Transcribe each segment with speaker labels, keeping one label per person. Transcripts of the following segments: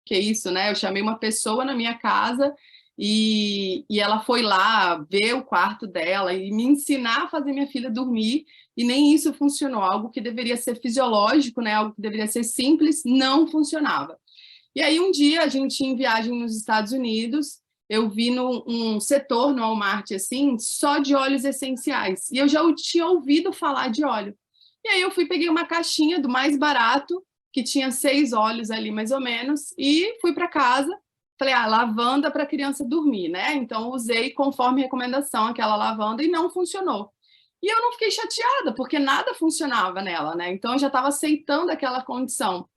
Speaker 1: que isso, né? Eu chamei uma pessoa na minha casa e ela foi lá ver o quarto dela e me ensinar a fazer minha filha dormir, e nem isso funcionou. Algo que deveria ser fisiológico, né? Algo que deveria ser simples, não funcionava. E aí um dia a gente em viagem nos Estados Unidos, eu vi um setor no Walmart assim, só de óleos essenciais. E eu já tinha ouvido falar de óleo. E aí eu fui, peguei uma caixinha do mais barato, que tinha 6 óleos ali mais ou menos, e fui para casa. Falei, lavanda para criança dormir, né? Então usei conforme recomendação aquela lavanda e não funcionou. E eu não fiquei chateada, porque nada funcionava nela, né? Então eu já estava aceitando aquela condição.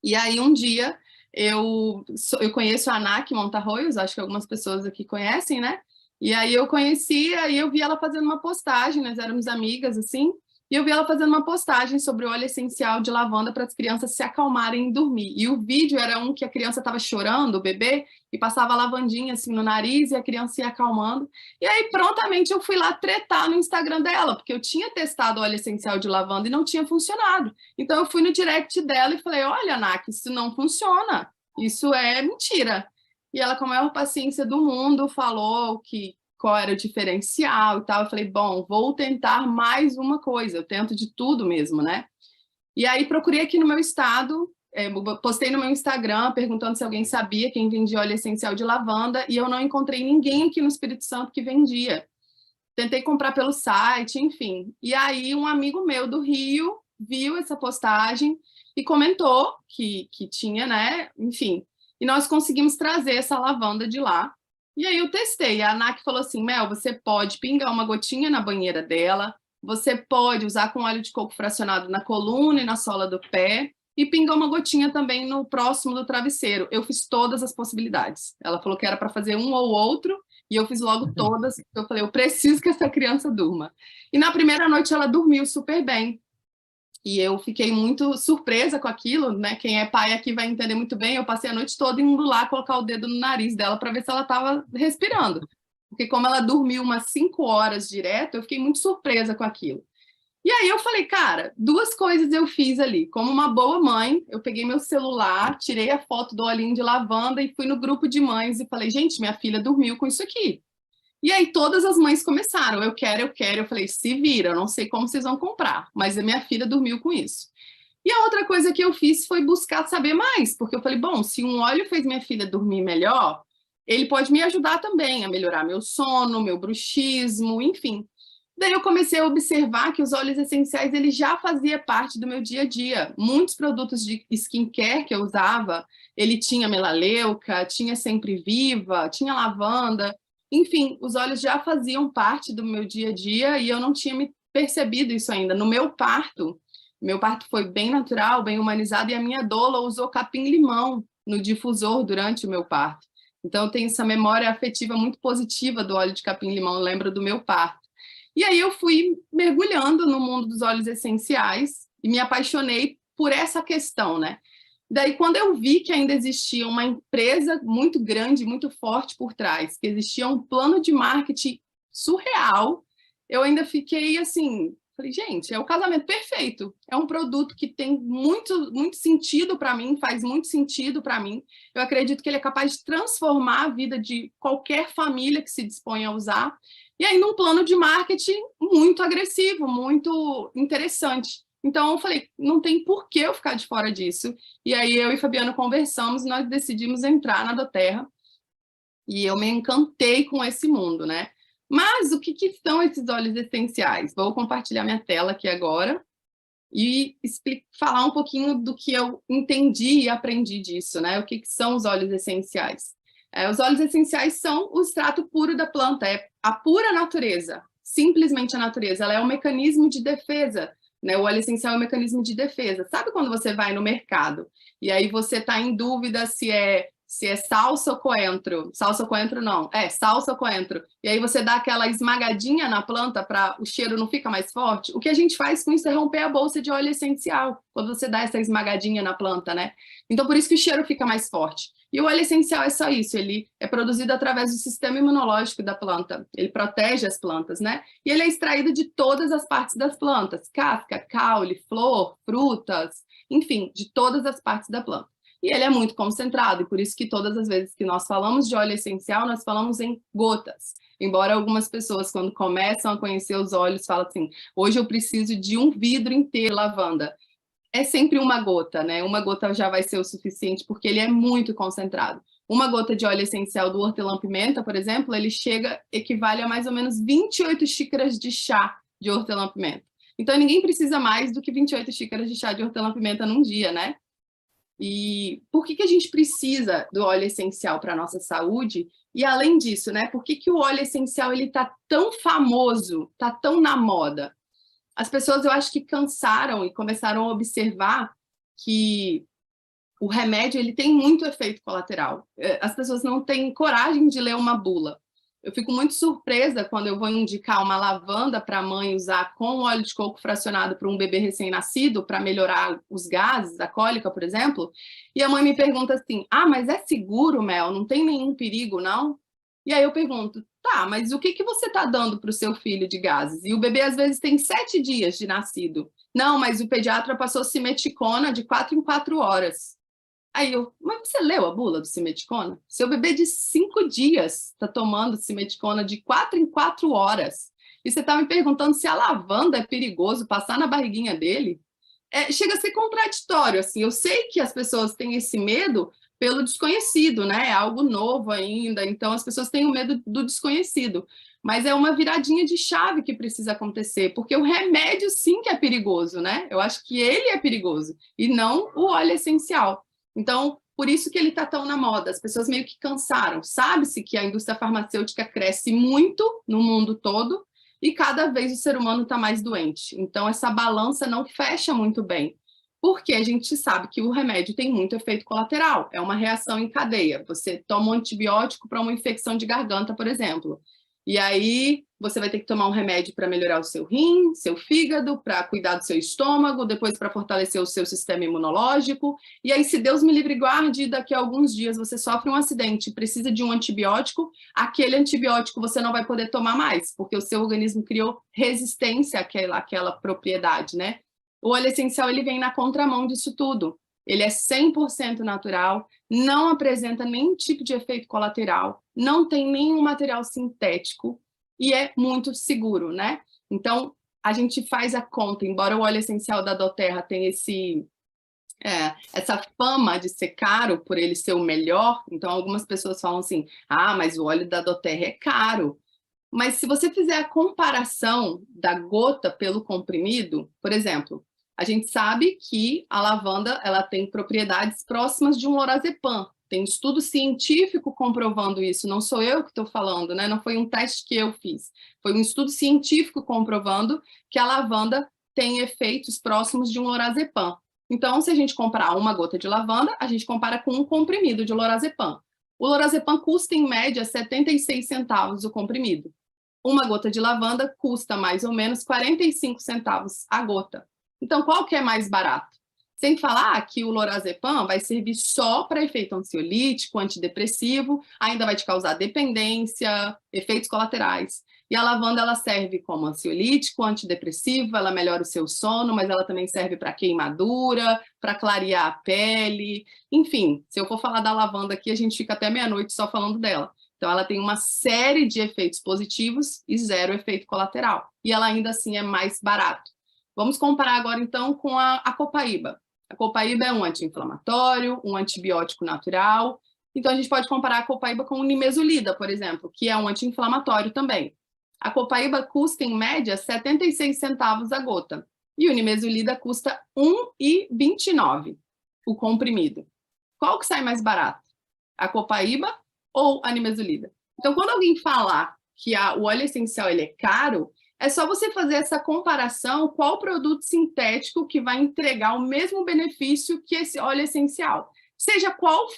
Speaker 1: E aí um dia eu conheço a ANAC Montarroios, acho que algumas pessoas aqui conhecem, né? E aí eu conheci, aí eu vi ela fazendo uma postagem, nós éramos amigas assim, e eu vi ela fazendo uma postagem sobre o óleo essencial de lavanda para as crianças se acalmarem e dormir. E o vídeo era um que a criança estava chorando, o bebê, e passava a lavandinha assim no nariz e a criança ia acalmando. E aí prontamente eu fui lá tretar no Instagram dela, porque eu tinha testado o óleo essencial de lavanda e não tinha funcionado. Então eu fui no direct dela e falei, olha, Nak, isso não funciona, isso é mentira. E ela, com a maior paciência do mundo, falou que qual era o diferencial e tal. Eu falei, bom, vou tentar mais uma coisa, eu tento de tudo mesmo, né? E aí procurei aqui no meu estado, postei no meu Instagram perguntando se alguém sabia quem vendia óleo essencial de lavanda, e eu não encontrei ninguém aqui no Espírito Santo que vendia. Tentei comprar pelo site, enfim. E aí um amigo meu do Rio viu essa postagem e comentou que tinha, né? Enfim. E nós conseguimos trazer essa lavanda de lá. E aí eu testei. A ANAC falou assim, Mel, você pode pingar uma gotinha na banheira dela, você pode usar com óleo de coco fracionado na coluna e na sola do pé, e pingar uma gotinha também no próximo do travesseiro. Eu fiz todas as possibilidades. Ela falou que era para fazer um ou outro, e eu fiz logo todas. Eu falei, eu preciso que essa criança durma. E na primeira noite ela dormiu super bem. E eu fiquei muito surpresa com aquilo, né? Quem é pai aqui vai entender muito bem. Eu passei a noite toda indo lá colocar o dedo no nariz dela para ver se ela estava respirando. Porque como ela dormiu umas 5 horas direto, eu fiquei muito surpresa com aquilo. E aí eu falei, cara, 2 coisas eu fiz ali. Como uma boa mãe, eu peguei meu celular, tirei a foto do olhinho de lavanda e fui no grupo de mães e falei, gente, minha filha dormiu com isso aqui. E aí todas as mães começaram, eu quero, eu quero. Eu falei, se vira, eu não sei como vocês vão comprar, mas a minha filha dormiu com isso. E a outra coisa que eu fiz foi buscar saber mais, porque eu falei, bom, se um óleo fez minha filha dormir melhor, ele pode me ajudar também a melhorar meu sono, meu bruxismo, enfim. Daí eu comecei a observar que os óleos essenciais ele já fazia parte do meu dia a dia. Muitos produtos de skincare que eu usava, ele tinha melaleuca, tinha sempre viva, tinha lavanda. Enfim, os óleos já faziam parte do meu dia a dia e eu não tinha me percebido isso ainda. No meu parto foi bem natural, bem humanizado, e a minha doula usou capim-limão no difusor durante o meu parto. Então eu tenho essa memória afetiva muito positiva do óleo de capim-limão, eu lembro do meu parto. E aí eu fui mergulhando no mundo dos óleos essenciais e me apaixonei por essa questão, né? Daí, quando eu vi que ainda existia uma empresa muito grande, muito forte por trás, que existia um plano de marketing surreal, eu ainda fiquei assim, falei, gente, é o casamento perfeito. É um produto que tem muito, muito sentido para mim, faz muito sentido para mim. Eu acredito que ele é capaz de transformar a vida de qualquer família que se dispõe a usar. E aí, num plano de marketing muito agressivo, muito interessante. Então, eu falei, não tem por que eu ficar de fora disso. E aí, eu e Fabiano conversamos e nós decidimos entrar na doTERRA. E eu me encantei com esse mundo, né? Mas o que são esses óleos essenciais? Vou compartilhar minha tela aqui agora e falar um pouquinho do que eu entendi e aprendi disso, né? O que são os óleos essenciais? Os óleos essenciais são o extrato puro da planta, é a pura natureza, simplesmente a natureza. Ela é um mecanismo de defesa, né? O óleo essencial é um mecanismo de defesa. Sabe quando você vai no mercado e aí você está em dúvida se é salsa ou coentro? Salsa ou coentro não, salsa ou coentro. E aí você dá aquela esmagadinha na planta para o cheiro não ficar mais forte. O que a gente faz com isso é romper a bolsa de óleo essencial, quando você dá essa esmagadinha na planta, né? Então por isso que o cheiro fica mais forte. E o óleo essencial é só isso, ele é produzido através do sistema imunológico da planta, ele protege as plantas, né? E ele é extraído de todas as partes das plantas, casca, caule, flor, frutas, enfim, de todas as partes da planta. E ele é muito concentrado, e por isso que todas as vezes que nós falamos de óleo essencial, nós falamos em gotas. Embora algumas pessoas, quando começam a conhecer os óleos, falam assim, hoje eu preciso de um vidro inteiro de lavanda. É sempre uma gota, né? Uma gota já vai ser o suficiente, porque ele é muito concentrado. Uma gota de óleo essencial do hortelã-pimenta, por exemplo, ele equivale a mais ou menos 28 xícaras de chá de hortelã-pimenta. Então, ninguém precisa mais do que 28 xícaras de chá de hortelã-pimenta num dia, né? E por que a gente precisa do óleo essencial para a nossa saúde? E além disso, né? Por que o óleo essencial ele tá tão famoso, tá tão na moda? As pessoas, eu acho que cansaram e começaram a observar que o remédio ele tem muito efeito colateral. As pessoas não têm coragem de ler uma bula. Eu fico muito surpresa quando eu vou indicar uma lavanda para a mãe usar com óleo de coco fracionado para um bebê recém-nascido para melhorar os gases, a cólica, por exemplo, e a mãe me pergunta assim: ah, mas é seguro, Mel? Não tem nenhum perigo, não? E aí eu pergunto: tá, mas o que você está dando para o seu filho de gases? E o bebê às vezes tem 7 dias de nascido. Não, mas o pediatra passou simeticona de 4 em 4 horas. Aí eu, mas você leu a bula do simeticona? Seu bebê de 5 dias está tomando simeticona de 4 em 4 horas. E você está me perguntando se a lavanda é perigoso passar na barriguinha dele? Chega a ser contraditório, assim. Eu sei que as pessoas têm esse medo pelo desconhecido, né? É algo novo ainda, então as pessoas têm o medo do desconhecido. Mas é uma viradinha de chave que precisa acontecer, porque o remédio sim que é perigoso, né? Eu acho que ele é perigoso, e não o óleo essencial. Então, por isso que ele está tão na moda. As pessoas meio que cansaram. Sabe-se que a indústria farmacêutica cresce muito no mundo todo e cada vez o ser humano está mais doente. Então, essa balança não fecha muito bem, porque a gente sabe que o remédio tem muito efeito colateral. É uma reação em cadeia. Você toma um antibiótico para uma infecção de garganta, por exemplo. E aí você vai ter que tomar um remédio para melhorar o seu rim, seu fígado, para cuidar do seu estômago, depois para fortalecer o seu sistema imunológico. E aí, se Deus me livre e guarde, daqui a alguns dias você sofre um acidente e precisa de um antibiótico, aquele antibiótico você não vai poder tomar mais, porque o seu organismo criou resistência àquela propriedade, né? O óleo essencial ele vem na contramão disso tudo. Ele é 100% natural, não apresenta nenhum tipo de efeito colateral, não tem nenhum material sintético e é muito seguro, né? Então, a gente faz a conta, embora o óleo essencial da doTERRA tenha essa fama de ser caro por ele ser o melhor, então algumas pessoas falam assim, ah, mas o óleo da doTERRA é caro. Mas se você fizer a comparação da gota pelo comprimido, por exemplo, a gente sabe que a lavanda ela tem propriedades próximas de um lorazepam. Tem estudo científico comprovando isso, não sou eu que estou falando, né? Não foi um teste que eu fiz. Foi um estudo científico comprovando que a lavanda tem efeitos próximos de um lorazepam. Então, se a gente comparar uma gota de lavanda, a gente compara com um comprimido de lorazepam. O lorazepam custa, em média, 76 centavos o comprimido. Uma gota de lavanda custa mais ou menos 45 centavos a gota. Então, qual que é mais barato? Sem falar que o lorazepam vai servir só para efeito ansiolítico, antidepressivo, ainda vai te causar dependência, efeitos colaterais. E a lavanda ela serve como ansiolítico, antidepressivo, ela melhora o seu sono, mas ela também serve para queimadura, para clarear a pele. Enfim, se eu for falar da lavanda aqui, a gente fica até meia-noite só falando dela. Então, ela tem uma série de efeitos positivos e 0 efeito colateral. E ela ainda assim é mais barato. Vamos comparar agora, então, com a copaíba. A copaíba é um anti-inflamatório, um antibiótico natural. Então, a gente pode comparar a copaíba com o nimesulida, por exemplo, que é um anti-inflamatório também. A copaíba custa, em média, 76 centavos a gota. E o nimesulida custa R$ 1,29 o comprimido. Qual que sai mais barato? A copaíba ou a nimesulida? Então, quando alguém falar que o óleo essencial ele é caro, é só você fazer essa comparação qual produto sintético que vai entregar o mesmo benefício que esse óleo essencial. Seja qual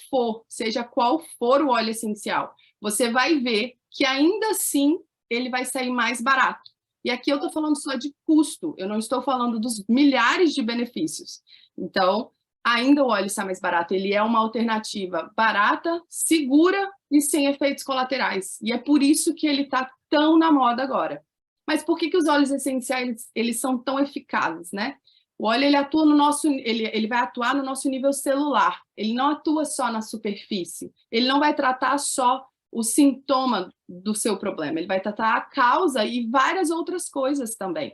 Speaker 1: for o óleo essencial, você vai ver que ainda assim ele vai sair mais barato. E aqui eu estou falando só de custo, eu não estou falando dos milhares de benefícios. Então, ainda o óleo está mais barato, ele é uma alternativa barata, segura e sem efeitos colaterais. E é por isso que ele está tão na moda agora. Mas por que os óleos essenciais eles são tão eficazes, né? O óleo ele atua no nosso, ele vai atuar no nosso nível celular. Ele não atua só na superfície. Ele não vai tratar só o sintoma do seu problema. Ele vai tratar a causa e várias outras coisas também.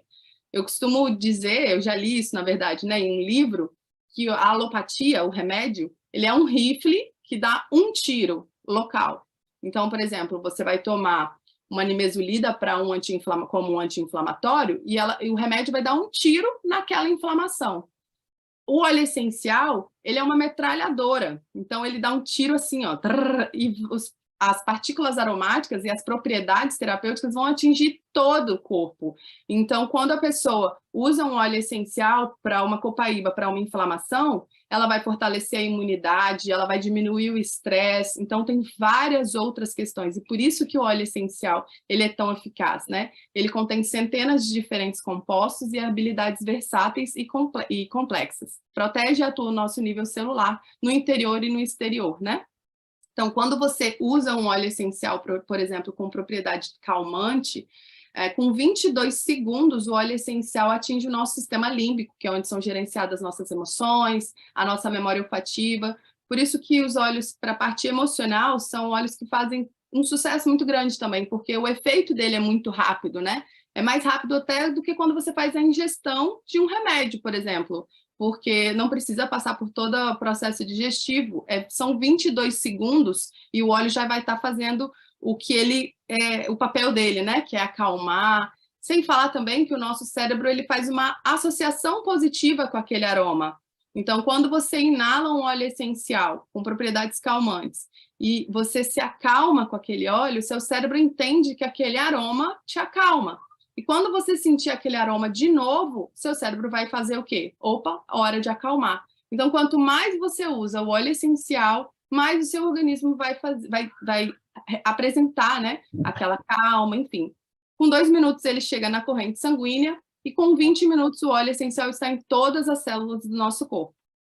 Speaker 1: Eu costumo dizer, eu já li isso, na verdade, né, em um livro, que a alopatia, o remédio, ele é um rifle que dá um tiro local. Então, por exemplo, você vai tomar uma nimesulida para como um anti-inflamatório e o remédio vai dar um tiro naquela inflamação. O óleo essencial, ele é uma metralhadora, então ele dá um tiro assim, ó, e as partículas aromáticas e as propriedades terapêuticas vão atingir todo o corpo. Então, quando a pessoa usa um óleo essencial para uma copaíba, para uma inflamação, ela vai fortalecer a imunidade, ela vai diminuir o estresse, então tem várias outras questões, e por isso que o óleo essencial, ele é tão eficaz, né? Ele contém centenas de diferentes compostos e habilidades versáteis e complexas. Protege e atua no nosso nível celular, no interior e no exterior, né? Então, quando você usa um óleo essencial, por exemplo, com propriedade calmante, com 22 segundos, o óleo essencial atinge o nosso sistema límbico, que é onde são gerenciadas as nossas emoções, a nossa memória olfativa. Por isso que os óleos para a parte emocional são óleos que fazem um sucesso muito grande também, porque o efeito dele é muito rápido, né? É mais rápido até do que quando você faz a ingestão de um remédio, por exemplo, porque não precisa passar por todo o processo digestivo, são 22 segundos e o óleo já vai estar fazendo o que o papel dele, né, que é acalmar, sem falar também que o nosso cérebro ele faz uma associação positiva com aquele aroma. Então, quando você inala um óleo essencial com propriedades calmantes e você se acalma com aquele óleo, seu cérebro entende que aquele aroma te acalma. E quando você sentir aquele aroma de novo, seu cérebro vai fazer o quê? Opa, hora de acalmar. Então, quanto mais você usa o óleo essencial, mais o seu organismo vai apresentar, né, aquela calma, enfim. Com 2 minutos ele chega na corrente sanguínea e com 20 minutos o óleo essencial está em todas as células do nosso corpo.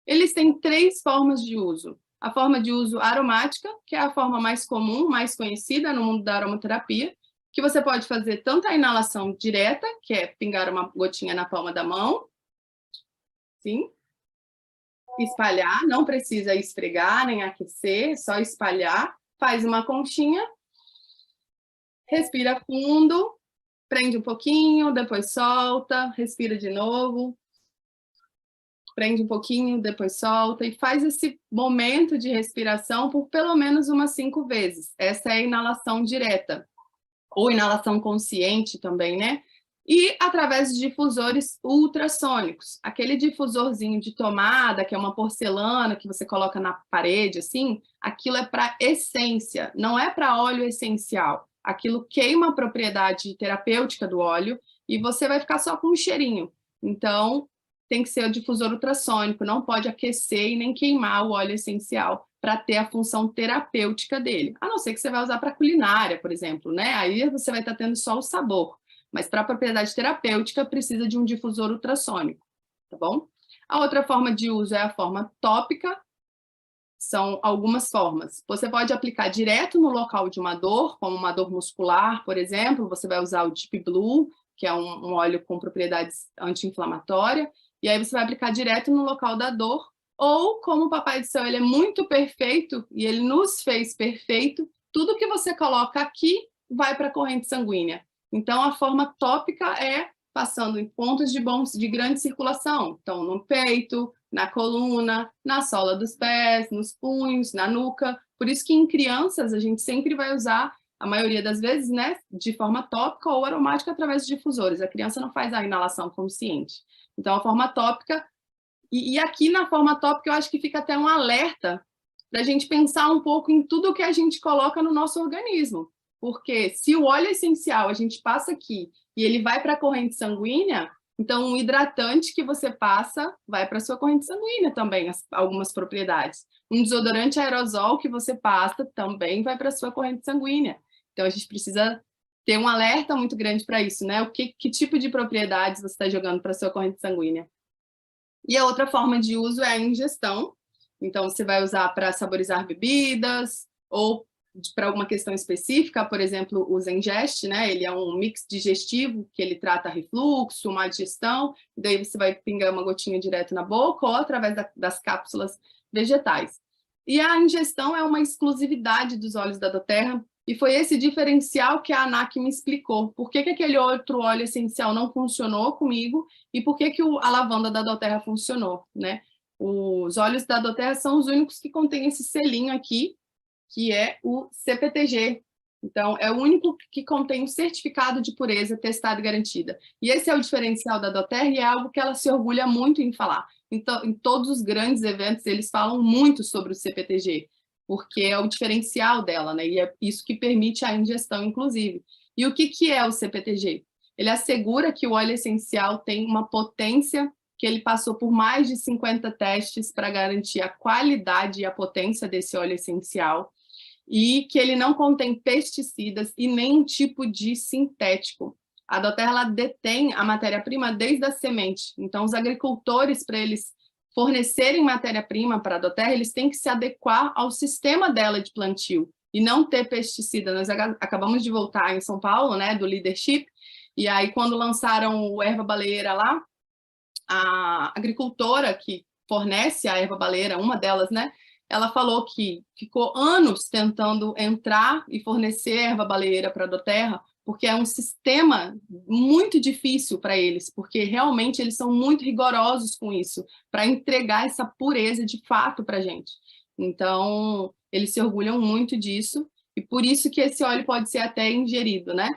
Speaker 1: Eles têm 3 formas de uso. A forma de uso aromática, que é a forma mais comum, mais conhecida no mundo da aromaterapia, que você pode fazer tanto a inalação direta, que é pingar uma gotinha na palma da mão, sim, espalhar, não precisa esfregar nem aquecer, só espalhar, faz uma conchinha, respira fundo, prende um pouquinho, depois solta, respira de novo, prende um pouquinho, depois solta, e faz esse momento de respiração por pelo menos umas 5 vezes. Essa é a inalação direta. Ou inalação consciente também, né? E através de difusores ultrassônicos. Aquele difusorzinho de tomada, que é uma porcelana que você coloca na parede, assim, aquilo é para essência, não é para óleo essencial. Aquilo queima a propriedade terapêutica do óleo e você vai ficar só com um cheirinho. Então, tem que ser o difusor ultrassônico, não pode aquecer e nem queimar o óleo essencial para ter a função terapêutica dele. A não ser que você vai usar para culinária, por exemplo, né? Aí você vai estar tendo só o sabor. Mas para a propriedade terapêutica, precisa de um difusor ultrassônico, tá bom? A outra forma de uso é a forma tópica. São algumas formas. Você pode aplicar direto no local de uma dor, como uma dor muscular, por exemplo. Você vai usar o Deep Blue, que é um óleo com propriedades anti-inflamatórias. E aí você vai aplicar direto no local da dor. Ou, como o Papai do Céu ele é muito perfeito, e ele nos fez perfeito, tudo que você coloca aqui vai para a corrente sanguínea. Então, a forma tópica é passando em pontos de grande circulação. Então, no peito, na coluna, na sola dos pés, nos punhos, na nuca. Por isso que em crianças a gente sempre vai usar, a maioria das vezes, né, de forma tópica ou aromática através de difusores. A criança não faz a inalação consciente. Então, a forma tópica. E aqui na forma tópica eu acho que fica até um alerta para a gente pensar um pouco em tudo que a gente coloca no nosso organismo. Porque se o óleo essencial a gente passa aqui e ele vai para a corrente sanguínea, então um hidratante que você passa vai para a sua corrente sanguínea também, algumas propriedades. Um desodorante aerosol que você passa também vai para a sua corrente sanguínea. Então a gente precisa ter um alerta muito grande para isso, né? Que tipo de propriedades você está jogando para a sua corrente sanguínea? E a outra forma de uso é a ingestão. Então, você vai usar para saborizar bebidas ou para alguma questão específica, por exemplo, o Zengest, né? Ele é um mix digestivo que ele trata refluxo, má digestão, daí você vai pingar uma gotinha direto na boca ou através das cápsulas vegetais. E a ingestão é uma exclusividade dos óleos da doTERRA, e foi esse diferencial que a ANAC me explicou. Por que que aquele outro óleo essencial não funcionou comigo e por que que a lavanda da doTERRA funcionou, né? Os óleos da doTERRA são os únicos que contêm esse selinho aqui, que é o CPTG. Então, é o único que contém um certificado de pureza testada e garantida. E esse é o diferencial da doTERRA e é algo que ela se orgulha muito em falar. Então, em todos os grandes eventos, eles falam muito sobre o CPTG, porque é o diferencial dela, né? E é isso que permite a ingestão, inclusive. E o que é o CPTG? Ele assegura que o óleo essencial tem uma potência que ele passou por mais de 50 testes para garantir a qualidade e a potência desse óleo essencial, e que ele não contém pesticidas e nenhum tipo de sintético. A doTERRA ela detém a matéria-prima desde a semente. Então, os agricultores, para eles fornecerem matéria-prima para a doTERRA, eles têm que se adequar ao sistema dela de plantio e não ter pesticida. Nós acabamos de voltar em São Paulo, né, do Leadership, e aí quando lançaram o erva baleeira lá, a agricultora que fornece a erva baleeira, uma delas, né, ela falou que ficou anos tentando entrar e fornecer erva baleeira para a doTERRA, porque é um sistema muito difícil para eles, porque realmente eles são muito rigorosos com isso, para entregar essa pureza de fato para a gente. Então, eles se orgulham muito disso, e por isso que esse óleo pode ser até ingerido, né?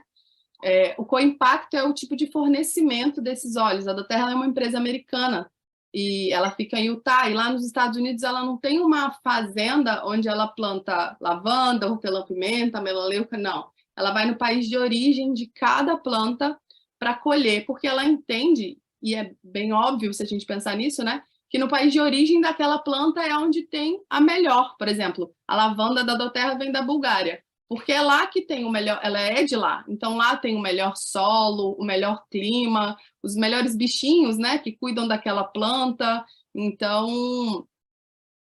Speaker 1: O Coimpacto é o tipo de fornecimento desses óleos. A doTERRA é uma empresa americana, e ela fica em Utah, e lá nos Estados Unidos ela não tem uma fazenda onde ela planta lavanda, hortelã-pimenta, melaleuca, não. Ela vai no país de origem de cada planta para colher, porque ela entende, e é bem óbvio se a gente pensar nisso, né? Que no país de origem daquela planta é onde tem a melhor. Por exemplo, a lavanda da doTERRA vem da Bulgária, porque é lá que tem o melhor, ela é de lá, então lá tem o melhor solo, o melhor clima, os melhores bichinhos, né, que cuidam daquela planta. Então,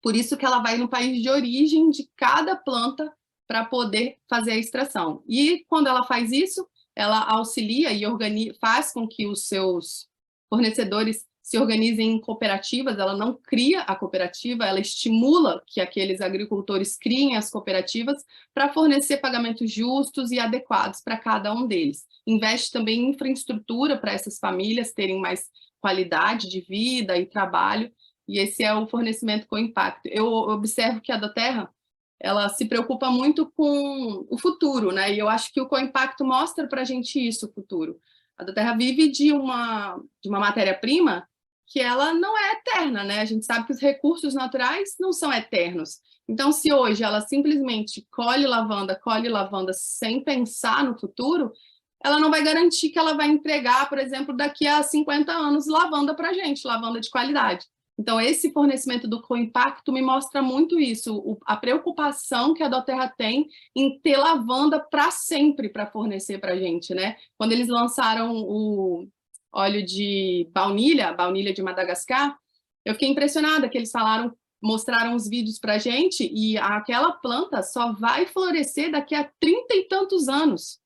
Speaker 1: por isso que ela vai no país de origem de cada planta para poder fazer a extração. E quando ela faz isso, ela auxilia e faz com que os seus fornecedores se organizem em cooperativas. Ela não cria a cooperativa, ela estimula que aqueles agricultores criem as cooperativas para fornecer pagamentos justos e adequados para cada um deles. Investe também em infraestrutura para essas famílias terem mais qualidade de vida e trabalho, e esse é o fornecimento com impacto. Eu observo que a doTERRA, ela se preocupa muito com o futuro, né? E eu acho que o Coimpacto mostra para a gente isso, o futuro. A doTERRA vive de uma matéria-prima que ela não é eterna, né? A gente sabe que os recursos naturais não são eternos. Então, se hoje ela simplesmente colhe lavanda sem pensar no futuro, ela não vai garantir que ela vai entregar, por exemplo, daqui a 50 anos, lavanda para a gente, lavanda de qualidade. Então, esse fornecimento do Coimpacto me mostra muito isso, a preocupação que a doTERRA tem em ter lavanda para sempre para fornecer para a gente, né? Quando eles lançaram o óleo de baunilha de Madagascar, eu fiquei impressionada que eles mostraram os vídeos para a gente, e aquela planta só vai florescer daqui a 30 e tantos anos.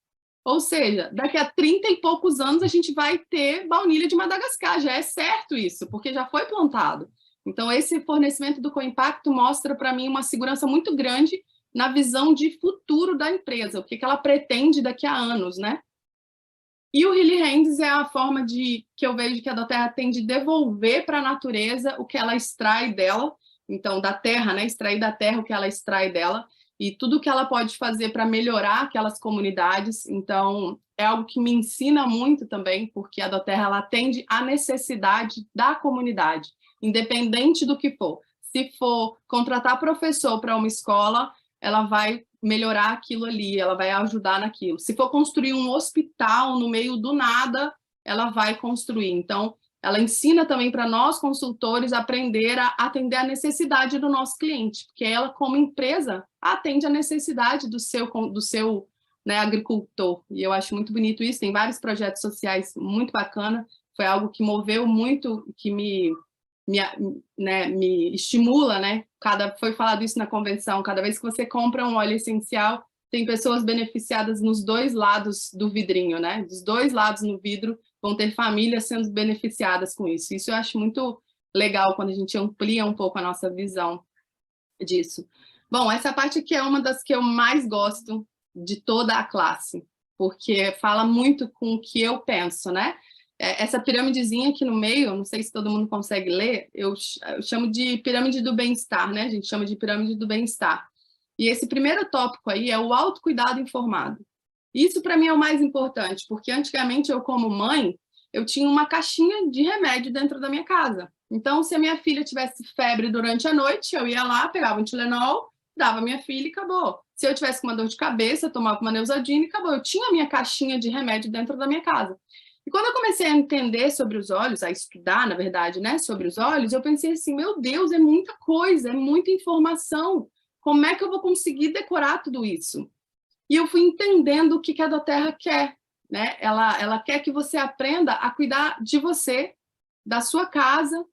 Speaker 1: Ou seja, daqui a 30 e poucos anos a gente vai ter baunilha de Madagascar, já é certo isso, porque já foi plantado. Então, esse fornecimento do Coimpacto mostra para mim uma segurança muito grande na visão de futuro da empresa, o que ela pretende daqui a anos, né? E o Healy Hands é a forma que eu vejo que a doTERRA tem de devolver para a natureza o que ela extrai dela, então da terra, né? Extrair da terra o que ela extrai dela, e tudo que ela pode fazer para melhorar aquelas comunidades. Então, é algo que me ensina muito também, porque a doTERRA ela atende à necessidade da comunidade, independente do que for. Se for contratar professor para uma escola, ela vai melhorar aquilo ali, ela vai ajudar naquilo. Se for construir um hospital no meio do nada, ela vai construir. Então, ela ensina também para nós, consultores, aprender a atender a necessidade do nosso cliente, porque ela, como empresa, atende a necessidade do seu né, agricultor. E eu acho muito bonito isso, tem vários projetos sociais muito bacanas, foi algo que moveu muito, que me me, né, me estimula, né? Foi falado isso na convenção, cada vez que você compra um óleo essencial, tem pessoas beneficiadas nos dois lados do vidrinho, né? Dos dois lados no vidro vão ter famílias sendo beneficiadas com isso. Isso eu acho muito legal quando a gente amplia um pouco a nossa visão disso. Bom, essa parte aqui é uma das que eu mais gosto de toda a classe, porque fala muito com o que eu penso, né? Essa pirâmidezinha aqui no meio, não sei se todo mundo consegue ler, eu chamo de pirâmide do bem-estar, né? A gente chama de pirâmide do bem-estar. E esse primeiro tópico aí é o autocuidado informado. Isso para mim é o mais importante, porque antigamente eu, como mãe, eu tinha uma caixinha de remédio dentro da minha casa. Então, se a minha filha tivesse febre durante a noite, eu ia lá, pegava um Tilenol, dava a minha filha e acabou. Se eu tivesse com uma dor de cabeça, eu tomava uma Neosaldina e acabou. Eu tinha a minha caixinha de remédio dentro da minha casa. E quando eu comecei a entender sobre os olhos, a estudar, na verdade, né, sobre os olhos, eu pensei assim, meu Deus, é muita coisa, é muita informação. Como é que eu vou conseguir decorar tudo isso? E eu fui entendendo o que a doTERRA quer, né? Ela quer que você aprenda a cuidar de você, da sua casa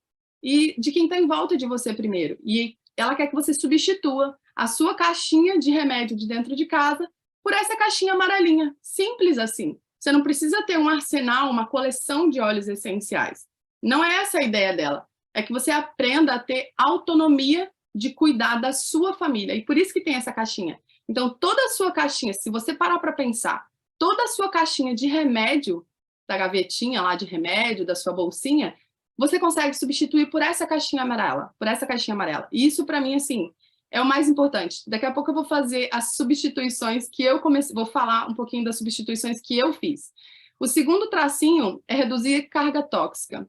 Speaker 1: e de quem está em volta de você primeiro. E ela quer que você substitua a sua caixinha de remédio de dentro de casa por essa caixinha amarelinha. Simples assim. Você não precisa ter um arsenal, uma coleção de óleos essenciais. Não é essa a ideia dela. É que você aprenda a ter autonomia de cuidar da sua família. E por isso que tem essa caixinha. Então, toda a sua caixinha, se você parar para pensar, toda a sua caixinha de remédio, da gavetinha lá de remédio, da sua bolsinha, você consegue substituir por essa caixinha amarela, por essa caixinha amarela. E isso, para mim, assim, é o mais importante. Daqui a pouco eu vou fazer as substituições que eu comecei, vou falar um pouquinho das substituições que eu fiz. O segundo tracinho é reduzir carga tóxica.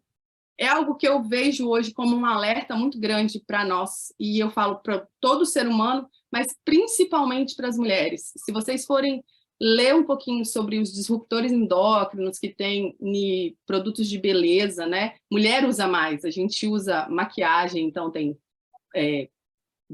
Speaker 1: É algo que eu vejo hoje como um alerta muito grande para nós, e eu falo para todo ser humano, mas principalmente para as mulheres. Se vocês forem ler um pouquinho sobre os disruptores endócrinos que tem em produtos de beleza, né? Mulher usa mais, a gente usa maquiagem, então tem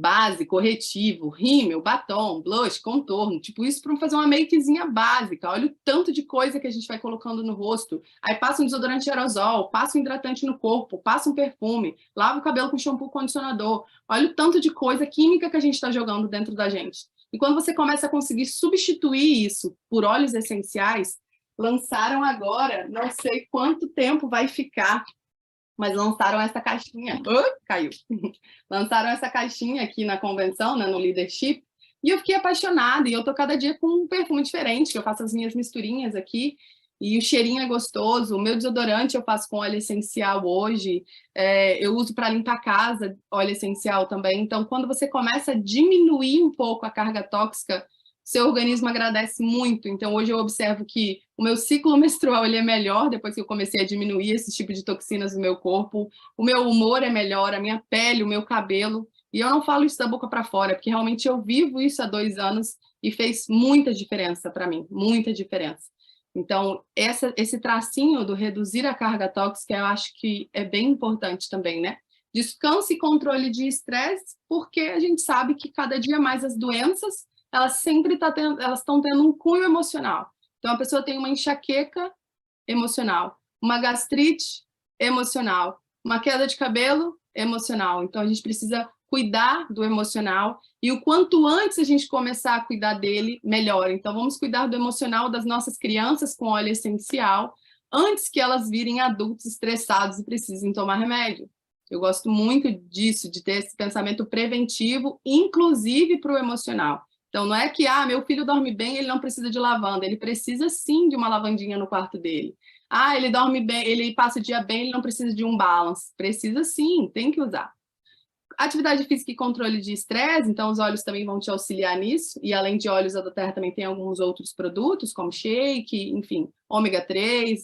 Speaker 1: base, corretivo, rímel, batom, blush, contorno, tipo isso para fazer uma makezinha básica. Olha o tanto de coisa que a gente vai colocando no rosto. Aí passa um desodorante aerosol, passa um hidratante no corpo, passa um perfume, lava o cabelo com shampoo condicionador. Olha o tanto de coisa química que a gente está jogando dentro da gente. E quando você começa a conseguir substituir isso por óleos essenciais, lançaram agora, não sei quanto tempo vai ficar, mas lançaram essa caixinha. Caiu. Lançaram essa caixinha aqui na convenção, né, no Leadership, e eu fiquei apaixonada, e eu tô cada dia com um perfume diferente, que eu faço as minhas misturinhas aqui, e o cheirinho é gostoso. O meu desodorante eu faço com óleo essencial hoje, eu uso para limpar a casa, óleo essencial também. Então, quando você começa a diminuir um pouco a carga tóxica, seu organismo agradece muito. Então, hoje eu observo que o meu ciclo menstrual ele é melhor depois que eu comecei a diminuir esse tipo de toxinas no meu corpo. O meu humor é melhor, a minha pele, o meu cabelo. E eu não falo isso da boca para fora, porque realmente eu vivo isso há 2 anos e fez muita diferença para mim, muita diferença. Então, esse tracinho do reduzir a carga tóxica, eu acho que é bem importante também, né? Descanso e controle de estresse, porque a gente sabe que cada dia mais as doenças elas sempre estão tendo um cunho emocional. Então, a pessoa tem uma enxaqueca emocional, uma gastrite emocional, uma queda de cabelo emocional. Então, a gente precisa cuidar do emocional e o quanto antes a gente começar a cuidar dele, melhor. Então, vamos cuidar do emocional das nossas crianças com óleo essencial antes que elas virem adultos estressados e precisem tomar remédio. Eu gosto muito disso, de ter esse pensamento preventivo, inclusive para o emocional. Então, não é que, meu filho dorme bem, ele não precisa de lavanda. Ele precisa, sim, de uma lavandinha no quarto dele. Ele dorme bem, ele passa o dia bem, ele não precisa de um balance. Precisa, sim, tem que usar. Atividade física e controle de estresse, então os óleos também vão te auxiliar nisso. E, além de óleos, a doTERRA também tem alguns outros produtos, como shake, enfim, ômega 3,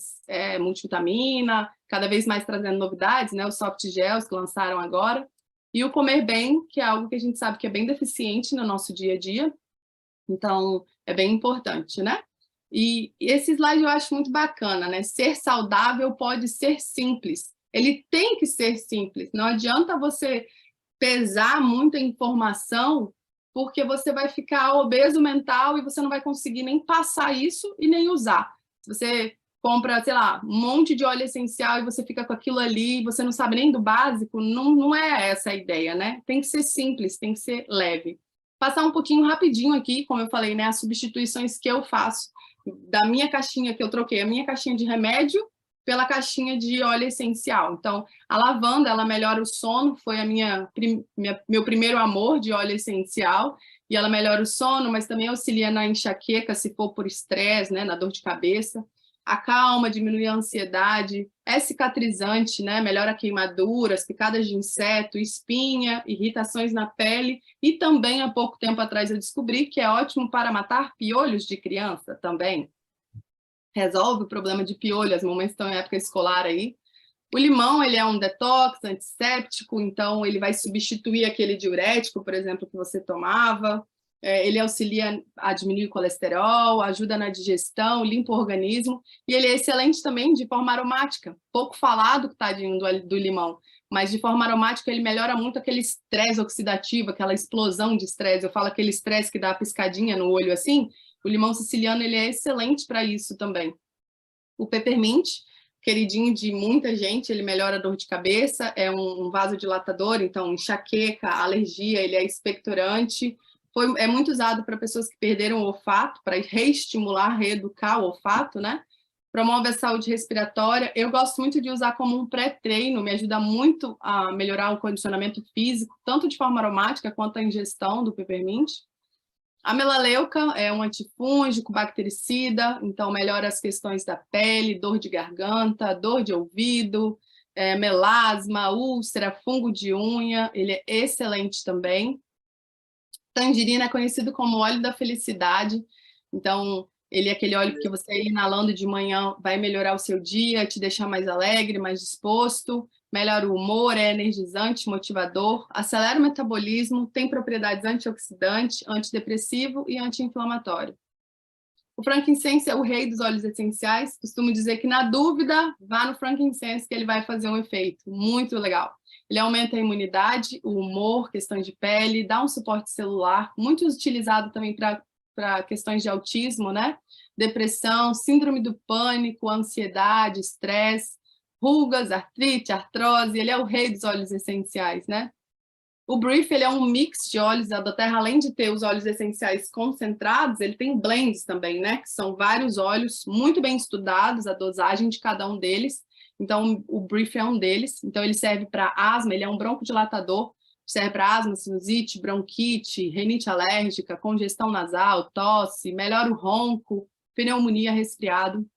Speaker 1: multivitamina, cada vez mais trazendo novidades, né? Os soft gels que lançaram agora. E o comer bem, que é algo que a gente sabe que é bem deficiente no nosso dia a dia. Então, é bem importante, né? E esse slide eu acho muito bacana, né? Ser saudável pode ser simples. Ele tem que ser simples. Não adianta você pesar muita informação, porque você vai ficar obeso mental e você não vai conseguir nem passar isso e nem usar. Se você compra, sei lá, um monte de óleo essencial e você fica com aquilo ali, você não sabe nem do básico, não é essa a ideia, né? Tem que ser simples, tem que ser leve. Passar um pouquinho rapidinho aqui, como eu falei, né, as substituições que eu faço da minha caixinha que eu troquei, a minha caixinha de remédio pela caixinha de óleo essencial. Então, a lavanda, ela melhora o sono, foi meu primeiro amor de óleo essencial, e ela melhora o sono, mas também auxilia na enxaqueca, se for por estresse, né, na dor de cabeça. Acalma, diminui a ansiedade, é cicatrizante, né, melhora queimaduras, picadas de inseto, espinha, irritações na pele, e também, há pouco tempo atrás, eu descobri que é ótimo para matar piolhos de criança também. Resolve o problema de piolho, as mamães estão em época escolar aí. O limão, ele é um detox, antisséptico, então ele vai substituir aquele diurético, por exemplo, que você tomava. Ele auxilia a diminuir o colesterol, ajuda na digestão, limpa o organismo, e ele é excelente também de forma aromática. Pouco falado, tadinho, do limão, mas de forma aromática ele melhora muito aquele estresse oxidativo, aquela explosão de estresse. Eu falo aquele estresse que dá a piscadinha no olho assim, o limão siciliano ele é excelente para isso também. O peppermint, queridinho de muita gente, ele melhora a dor de cabeça, é um vasodilatador, então enxaqueca, alergia, ele é expectorante, é muito usado para pessoas que perderam o olfato, para reestimular, reeducar o olfato, né? Promove a saúde respiratória. Eu gosto muito de usar como um pré-treino, me ajuda muito a melhorar o condicionamento físico, tanto de forma aromática quanto a ingestão do peppermint. A melaleuca é um antifúngico, bactericida, então melhora as questões da pele, dor de garganta, dor de ouvido, melasma, úlcera, fungo de unha, ele é excelente também. Tangerina é conhecido como óleo da felicidade, então ele é aquele óleo que você inalando de manhã vai melhorar o seu dia, te deixar mais alegre, mais disposto, melhora o humor, é energizante, motivador, acelera o metabolismo, tem propriedades antioxidante, antidepressivo e anti-inflamatório. O frankincense é o rei dos óleos essenciais, costumo dizer que na dúvida, vá no frankincense que ele vai fazer um efeito muito legal. Ele aumenta a imunidade, o humor, questões de pele, dá um suporte celular, muito utilizado também para questões de autismo, né? Depressão, síndrome do pânico, ansiedade, estresse, rugas, artrite, artrose, ele é o rei dos óleos essenciais, né? O Brief, ele é um mix de óleos da Terra, além de ter os óleos essenciais concentrados, ele tem blends também, né? Que são vários óleos muito bem estudados, a dosagem de cada um deles. Então, o Brief é um deles. Então, ele serve para asma, ele é um broncodilatador, serve para asma, sinusite, bronquite, rinite alérgica, congestão nasal, tosse, melhora o ronco, pneumonia, resfriado.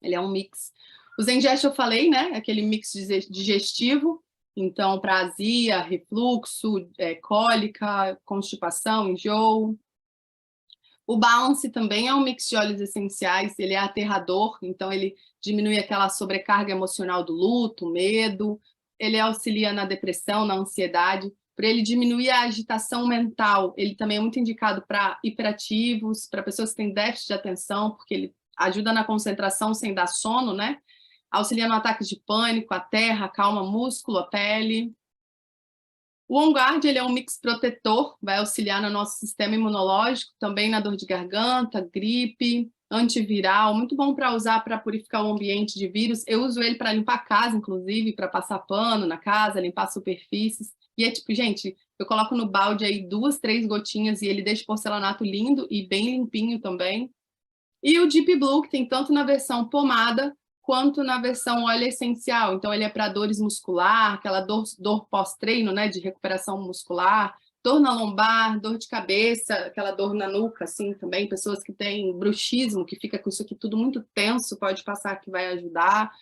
Speaker 1: Ele é um mix. O Zengest eu falei, né? Aquele mix digestivo. Então, para azia, refluxo, cólica, constipação, enjoo. O Balance também é um mix de óleos essenciais, ele é aterrador, então ele diminui aquela sobrecarga emocional do luto, medo, ele auxilia na depressão, na ansiedade, para ele diminuir a agitação mental, ele também é muito indicado para hiperativos, para pessoas que têm déficit de atenção, porque ele ajuda na concentração sem dar sono, né? Auxilia no ataque de pânico, a terra, acalma músculo, a pele. O On Guard, ele é um mix protetor, vai auxiliar no nosso sistema imunológico, também na dor de garganta, gripe, antiviral, muito bom para usar para purificar o ambiente de vírus. Eu uso ele para limpar a casa, inclusive, para passar pano na casa, limpar superfícies. E é tipo, gente, eu coloco no balde aí 2, 3 gotinhas e ele deixa o porcelanato lindo e bem limpinho também. E o Deep Blue, que tem tanto na versão pomada quanto na versão óleo essencial. Então, ele é para dores muscular, aquela dor pós-treino, né, de recuperação muscular, dor na lombar, dor de cabeça, aquela dor na nuca, assim, também. Pessoas que têm bruxismo, que fica com isso aqui tudo muito tenso, pode passar que vai ajudar.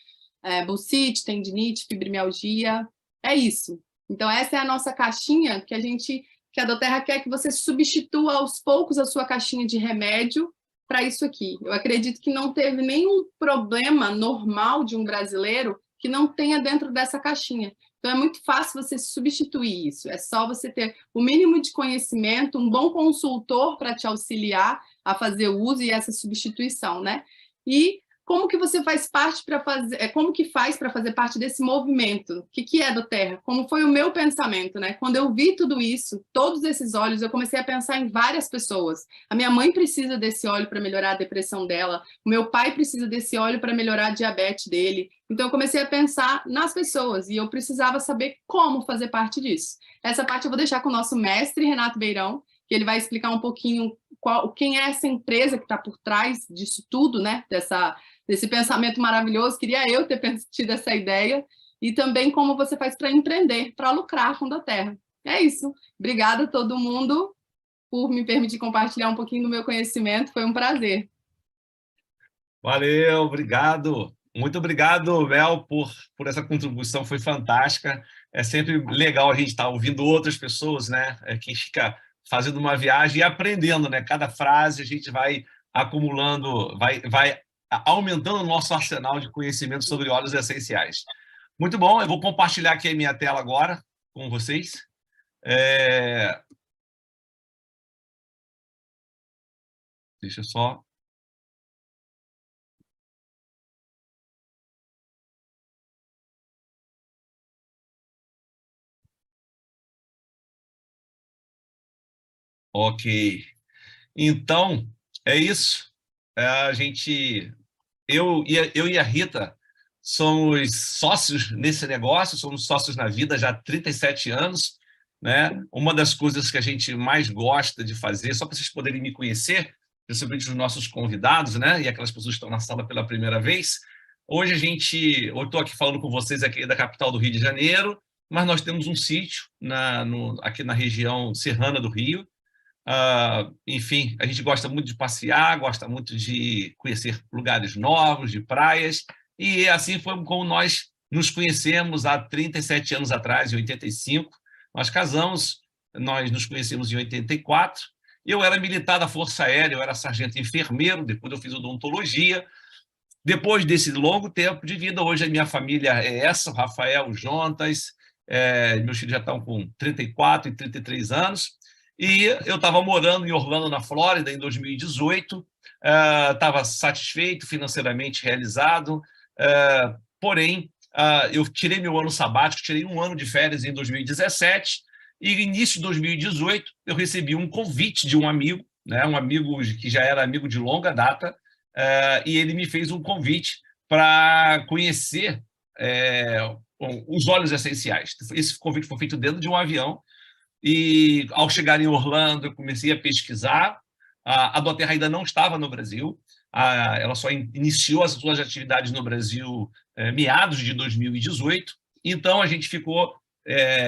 Speaker 1: Bursite, tendinite, fibromialgia. É isso. Então, essa é a nossa caixinha que a doTERRA quer que você substitua aos poucos a sua caixinha de remédio para isso aqui. Eu acredito que não teve nenhum problema normal de um brasileiro que não tenha dentro dessa caixinha. Então, é muito fácil você substituir isso. É só você ter o mínimo de conhecimento, um bom consultor para te auxiliar a fazer o uso e essa substituição, né? E como que você faz parte para fazer, como que faz para fazer parte desse movimento? O que é do Terra? Como foi o meu pensamento, né? Quando eu vi tudo isso, todos esses óleos, eu comecei a pensar em várias pessoas. A minha mãe precisa desse óleo para melhorar a depressão dela, o meu pai precisa desse óleo para melhorar a diabetes dele. Então eu comecei a pensar nas pessoas e eu precisava saber como fazer parte disso. Essa parte eu vou deixar com o nosso mestre Renato Beirão, que ele vai explicar um pouquinho quem é essa empresa que está por trás disso tudo, né? Desse pensamento maravilhoso. Queria eu ter tido essa ideia. E também como você faz para empreender, para lucrar com a Terra. É isso. Obrigada a todo mundo por me permitir compartilhar um pouquinho do meu conhecimento. Foi um prazer.
Speaker 2: Valeu, obrigado. Muito obrigado, Mel, por essa contribuição, foi fantástica. É sempre legal a gente estar ouvindo outras pessoas, né? Que fica fazendo uma viagem e aprendendo, né? Cada frase a gente vai acumulando, vai aumentando o nosso arsenal de conhecimento sobre óleos essenciais. Muito bom, eu vou compartilhar aqui a minha tela agora com vocês. Deixa eu só... Ok. Então, é isso. Eu e a Rita somos sócios nesse negócio, somos sócios na vida já há 37 anos, né? Uma das coisas que a gente mais gosta de fazer, só para vocês poderem me conhecer, principalmente os nossos convidados, né? E aquelas pessoas que estão na sala pela primeira vez. Hoje eu estou aqui falando com vocês aqui da capital do Rio de Janeiro, mas nós temos um sítio aqui na região serrana do Rio. Enfim, a gente gosta muito de passear, gosta muito de conhecer lugares novos, de praias, e assim foi como nós nos conhecemos há 37 anos atrás, em 85. Nós casamos, nós nos conhecemos em 84. Eu era militar da Força Aérea, eu era sargento enfermeiro, depois eu fiz odontologia. Depois desse longo tempo de vida, hoje a minha família é essa, o Rafael, o Jontas, meus filhos já estão com 34 e 33 anos, e eu estava morando em Orlando, na Flórida, em 2018, estava satisfeito, financeiramente realizado, porém, eu tirei meu ano sabático, tirei um ano de férias em 2017, e no início de 2018 eu recebi um convite de um amigo, né, um amigo que já era amigo de longa data, e ele me fez um convite para conhecer os óleos essenciais. Esse convite foi feito dentro de um avião, e ao chegar em Orlando, eu comecei a pesquisar. A doTERRA ainda não estava no Brasil, ela só iniciou as suas atividades no Brasil meados de 2018, então a gente ficou...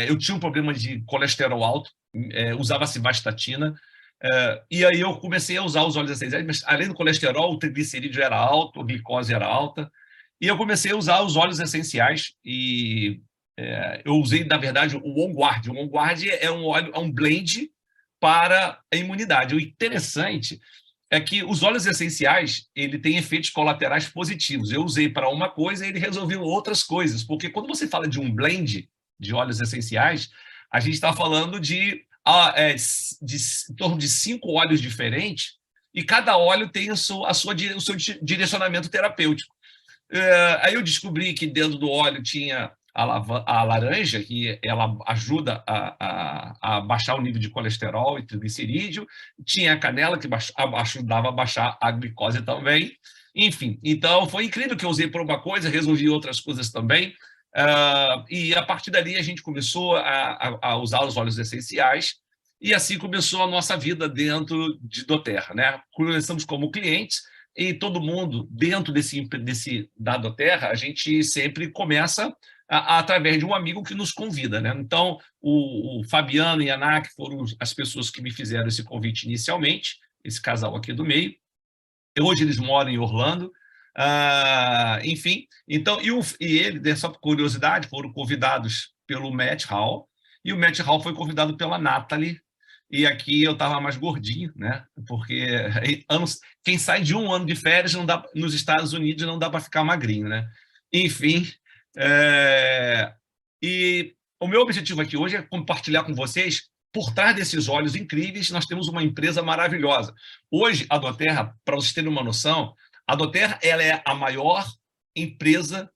Speaker 2: eu tinha um problema de colesterol alto, usava civastatina, e aí eu comecei a usar os óleos essenciais, mas além do colesterol, o triglicerídeo era alto, a glicose era alta, e eu comecei a usar os óleos essenciais, e eu usei, na verdade, o On Guard. O On Guard é um óleo, é um blend para a imunidade. O interessante é que os óleos essenciais, ele tem efeitos colaterais positivos. Eu usei para uma coisa e ele resolveu outras coisas, porque quando você fala de um blend de óleos essenciais, a gente está falando de em torno de 5 óleos diferentes, e cada óleo tem o seu direcionamento terapêutico. Aí eu descobri que dentro do óleo tinha a laranja, que ela ajuda a baixar o nível de colesterol e triglicerídeo, tinha a canela, que ajudava a baixar a glicose também. Enfim, então foi incrível que eu usei por uma coisa, resolvi outras coisas também, e a partir dali a gente começou a usar os óleos essenciais, e assim começou a nossa vida dentro de doTERRA, né? Começamos como clientes, e todo mundo, dentro da doTERRA, a gente sempre começa através de um amigo que nos convida, né? Então, o Fabiano e a Ana, que foram as pessoas que me fizeram esse convite inicialmente, esse casal aqui do meio. Hoje eles moram em Orlando. Enfim, então, e ele, só por curiosidade, foram convidados pelo Matt Hall, e o Matt Hall foi convidado pela Natalie, e aqui eu estava mais gordinho, né? Porque quem sai de um ano de férias nos Estados Unidos não dá para ficar magrinho, né? Enfim, e o meu objetivo aqui hoje é compartilhar com vocês, por trás desses olhos incríveis, nós temos uma empresa maravilhosa. Hoje, a doTERRA, para vocês terem uma noção, A doTERRA, ela é a maior empresa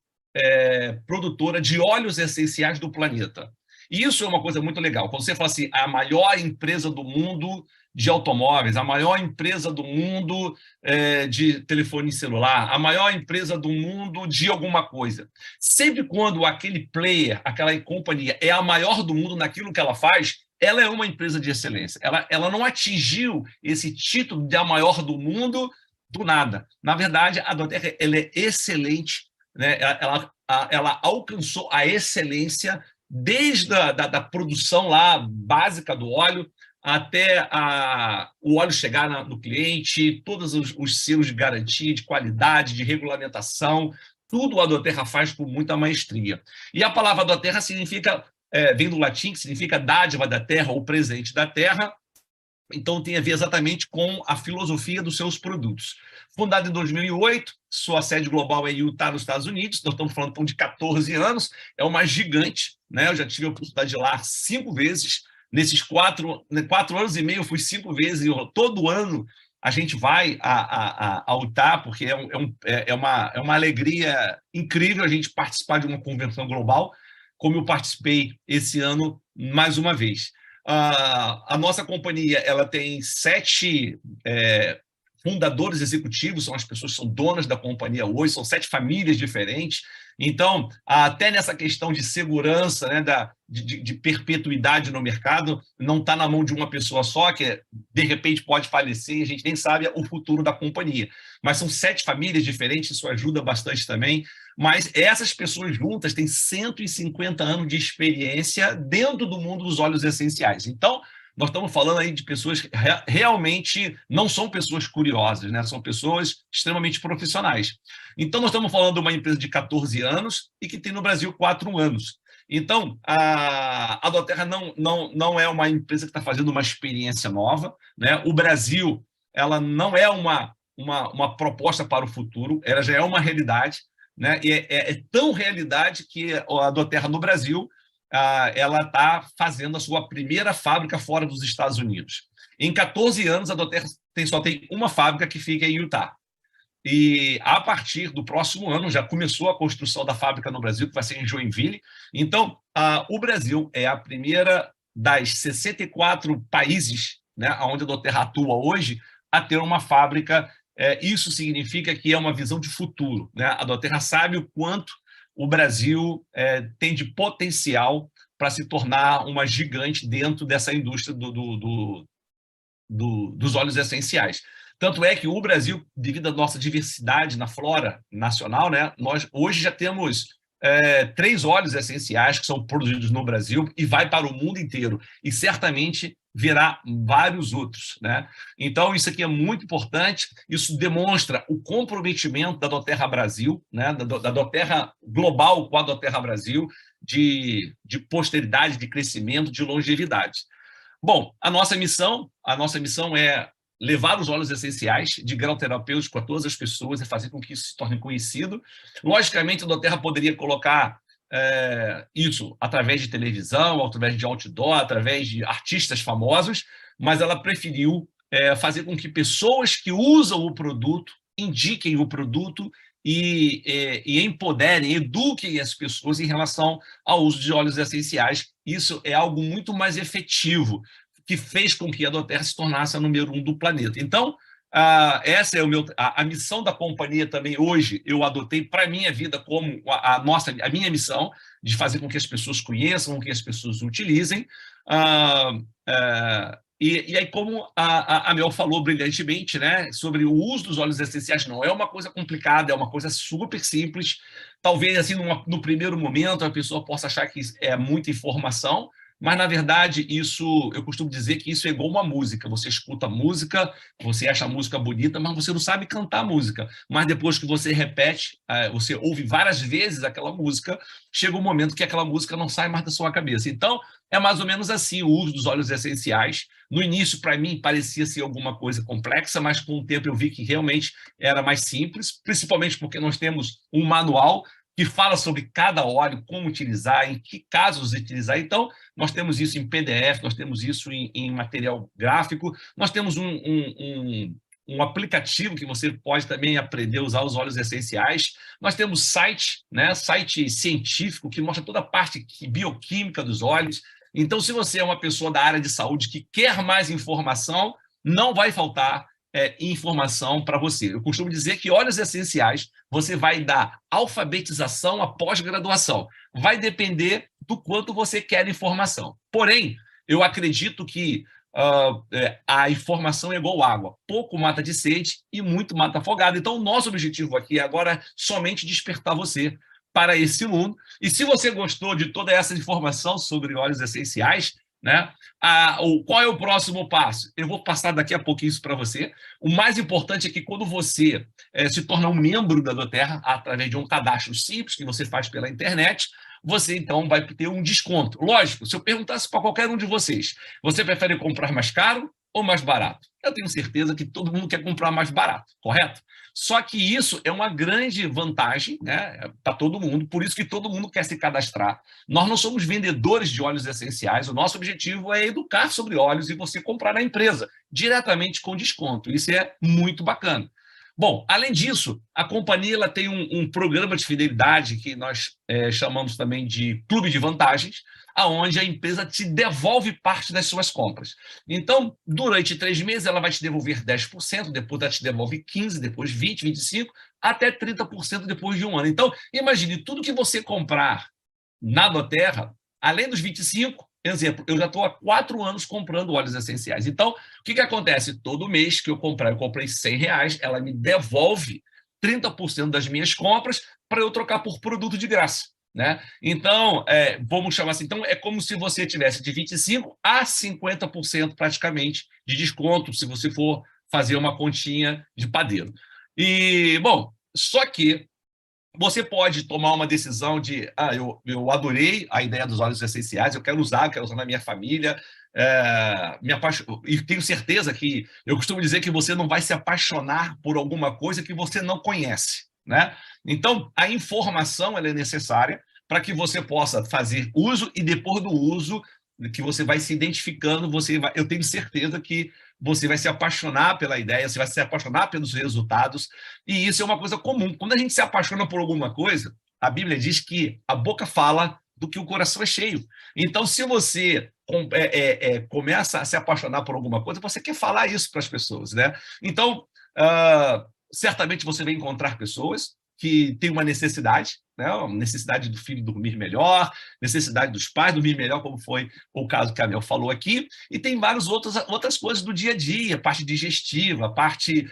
Speaker 2: produtora de óleos essenciais do planeta. E isso é uma coisa muito legal. Quando você fala assim, a maior empresa do mundo de automóveis, a maior empresa do mundo de telefone celular, a maior empresa do mundo de alguma coisa. Sempre quando aquele player, aquela companhia é a maior do mundo naquilo que ela faz, ela é uma empresa de excelência. Ela não atingiu esse título de a maior do mundo do nada. Na verdade, a doTERRA ela é excelente, né? Ela alcançou a excelência desde da produção lá básica do óleo até o óleo chegar no cliente, todos os selos de garantia, de qualidade, de regulamentação, tudo a doTERRA faz com muita maestria. E a palavra doTERRA significa, vem do latim, que significa dádiva da terra ou presente da terra. Então, tem a ver exatamente com a filosofia dos seus produtos. Fundada em 2008, sua sede global é em Utah, nos Estados Unidos. Nós estamos falando de 14 anos, é uma gigante, né? Eu já tive a oportunidade de ir lá 5 vezes. Nesses 4 anos e meio, eu fui 5 vezes, e todo ano a gente vai a Utah, porque é uma alegria incrível a gente participar de uma convenção global, como eu participei esse ano mais uma vez. A nossa companhia ela tem 7 fundadores executivos, são as pessoas que são donas da companhia hoje, são 7 famílias diferentes. Então, até nessa questão de segurança, né, de perpetuidade no mercado, não está na mão de uma pessoa só, que de repente pode falecer e a gente nem sabe o futuro da companhia. Mas são 7 famílias diferentes, isso ajuda bastante também. Mas essas pessoas juntas têm 150 anos de experiência dentro do mundo dos óleos essenciais. Então, nós estamos falando aí de pessoas que realmente não são pessoas curiosas, né? São pessoas extremamente profissionais. Então, nós estamos falando de uma empresa de 14 anos e que tem no Brasil 4 anos. Então, a doTERRA não é uma empresa que está fazendo uma experiência nova, né? O Brasil ela não é uma proposta para o futuro, ela já é uma realidade, né? E é tão realidade que a doTERRA no Brasil ela está fazendo a sua primeira fábrica fora dos Estados Unidos. Em 14 anos, a doTERRA só tem uma fábrica que fica em Utah. E a partir do próximo ano já começou a construção da fábrica no Brasil, que vai ser em Joinville. Então, o Brasil é a primeira das 64 países, né, onde a doTERRA atua hoje, a ter uma fábrica. Isso significa que é uma visão de futuro, né? A doTERRA sabe o quanto o Brasil tem de potencial para se tornar uma gigante dentro dessa indústria dos óleos essenciais. Tanto é que o Brasil, devido à nossa diversidade na flora nacional, né, nós hoje já temos 3 óleos essenciais que são produzidos no Brasil e vai para o mundo inteiro. E certamente virá vários outros, né? Então, isso aqui é muito importante. Isso demonstra o comprometimento da doTERRA Brasil, né, da doTERRA global com a doTERRA Brasil, de posteridade, de crescimento, de longevidade. Bom, a nossa missão é levar os óleos essenciais de grau terapêutico a todas as pessoas e fazer com que isso se torne conhecido. Logicamente, a doTERRA poderia colocar isso através de televisão, através de outdoor, através de artistas famosos, mas ela preferiu fazer com que pessoas que usam o produto indiquem o produto e empoderem, eduquem as pessoas em relação ao uso de óleos essenciais. Isso é algo muito mais efetivo, que fez com que a doTERRA se tornasse a número 1 do planeta. Então, essa é a missão da companhia também hoje, eu adotei para a minha vida como a minha missão, de fazer com que as pessoas conheçam, com que as pessoas utilizem. E aí, como a Mel falou brilhantemente, né, sobre o uso dos óleos essenciais, não é uma coisa complicada, é uma coisa super simples. Talvez, assim, no primeiro momento, a pessoa possa achar que é muita informação, mas, na verdade, eu costumo dizer que isso é igual uma música. Você escuta a música, você acha a música bonita, mas você não sabe cantar a música. Mas depois que você repete, você ouve várias vezes aquela música, chega um momento que aquela música não sai mais da sua cabeça. Então, é mais ou menos assim o uso dos óleos essenciais. No início, para mim, parecia ser alguma coisa complexa, mas com o tempo eu vi que realmente era mais simples, principalmente porque nós temos um manual que fala sobre cada óleo, como utilizar, em que casos utilizar. Então, nós temos isso em PDF, nós temos isso em material gráfico, nós temos um aplicativo que você pode também aprender a usar os óleos essenciais. Nós temos site, né, site científico que mostra toda a parte bioquímica dos óleos. Então, se você é uma pessoa da área de saúde que quer mais informação, não vai faltar informação para você. Eu costumo dizer que óleos essenciais você vai dar alfabetização após graduação. Vai depender do quanto você quer informação. Porém, eu acredito que a informação é igual água. Pouco mata de sede e muito mata afogado. Então, o nosso objetivo aqui é agora somente despertar você para esse mundo. E se você gostou de toda essa informação sobre óleos essenciais, né, qual é o próximo passo? Eu vou passar daqui a pouquinho isso para você. O mais importante é que quando você se torna um membro da doTERRA, através de um cadastro simples que você faz pela internet, você então vai ter um desconto. Lógico, se eu perguntasse para qualquer um de vocês, você prefere comprar mais caro ou mais barato? Eu tenho certeza que todo mundo quer comprar mais barato, correto? Só que isso é uma grande vantagem, né, para todo mundo, por isso que todo mundo quer se cadastrar. Nós não somos vendedores de óleos essenciais, o nosso objetivo é educar sobre óleos e você comprar na empresa, diretamente com desconto. Isso é muito bacana. Bom, além disso, a companhia ela tem um programa de fidelidade que nós chamamos também de Clube de Vantagens, aonde a empresa te devolve parte das suas compras. Então, durante 3 meses, ela vai te devolver 10%, depois ela te devolve 15%, depois 20%, 25%, até 30% depois de um ano. Então, imagine, tudo que você comprar na doTERRA, além dos 25%, exemplo, eu já estou há 4 anos comprando óleos essenciais. Então, o que acontece? Todo mês que eu comprar, eu comprei R$100, ela me devolve 30% das minhas compras para eu trocar por produto de graça. Né? Então, vamos chamar assim, então é como se você tivesse de 25% a 50% praticamente de desconto, se você for fazer uma continha de padeiro. E, bom, só que você pode tomar uma decisão de, eu adorei a ideia dos óleos essenciais, eu quero usar na minha família, e tenho certeza que, eu costumo dizer que você não vai se apaixonar por alguma coisa que você não conhece, né? Então, a informação ela é necessária para que você possa fazer uso e depois do uso, que você vai se identificando, eu tenho certeza que você vai se apaixonar pela ideia, você vai se apaixonar pelos resultados, e isso é uma coisa comum. Quando a gente se apaixona por alguma coisa, a Bíblia diz que a boca fala do que o coração é cheio. Então, se você começa a se apaixonar por alguma coisa, você quer falar isso para as pessoas, né? Então, certamente você vai encontrar pessoas que têm uma necessidade, né? Uma necessidade do filho dormir melhor, necessidade dos pais dormir melhor, como foi o caso que a Mel falou aqui, e tem várias outras coisas do dia a dia, parte digestiva, parte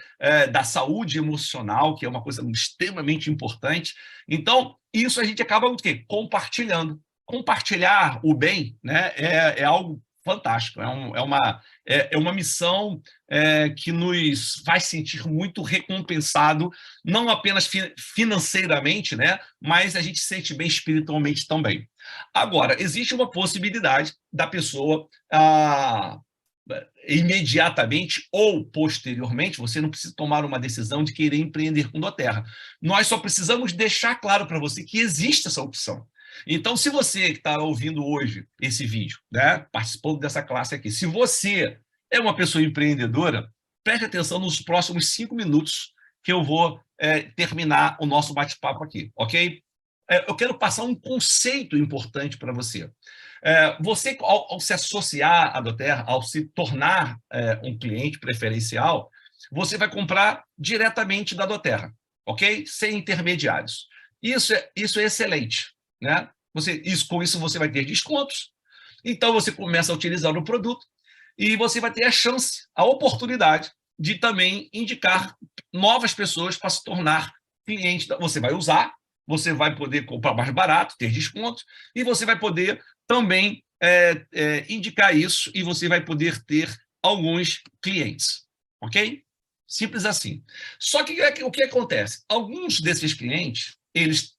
Speaker 2: da saúde emocional, que é uma coisa extremamente importante. Então, isso a gente acaba o quê? Compartilhando. Compartilhar o bem, né, é algo fantástico, é uma missão que nos faz sentir muito recompensado, não apenas financeiramente, né, mas a gente se sente bem espiritualmente também. Agora, existe uma possibilidade da pessoa imediatamente ou posteriormente, você não precisa tomar uma decisão de querer empreender com doTERRA. Nós só precisamos deixar claro para você que existe essa opção. Então, se você que está ouvindo hoje esse vídeo, né, participando dessa classe aqui, se você é uma pessoa empreendedora, preste atenção nos próximos 5 minutos que eu vou terminar o nosso bate-papo aqui, ok? Eu quero passar um conceito importante para você. Você, ao se associar à doTERRA, ao se tornar um cliente preferencial, você vai comprar diretamente da doTERRA, ok? Sem intermediários. Isso é excelente. Né? Com isso você vai ter descontos, então você começa a utilizar o produto e você vai ter a chance, a oportunidade de também indicar novas pessoas para se tornar cliente. Você vai usar, você vai poder comprar mais barato, ter desconto, e você vai poder também indicar isso e você vai poder ter alguns clientes, ok? Simples assim. Só que o que acontece? Alguns desses clientes, eles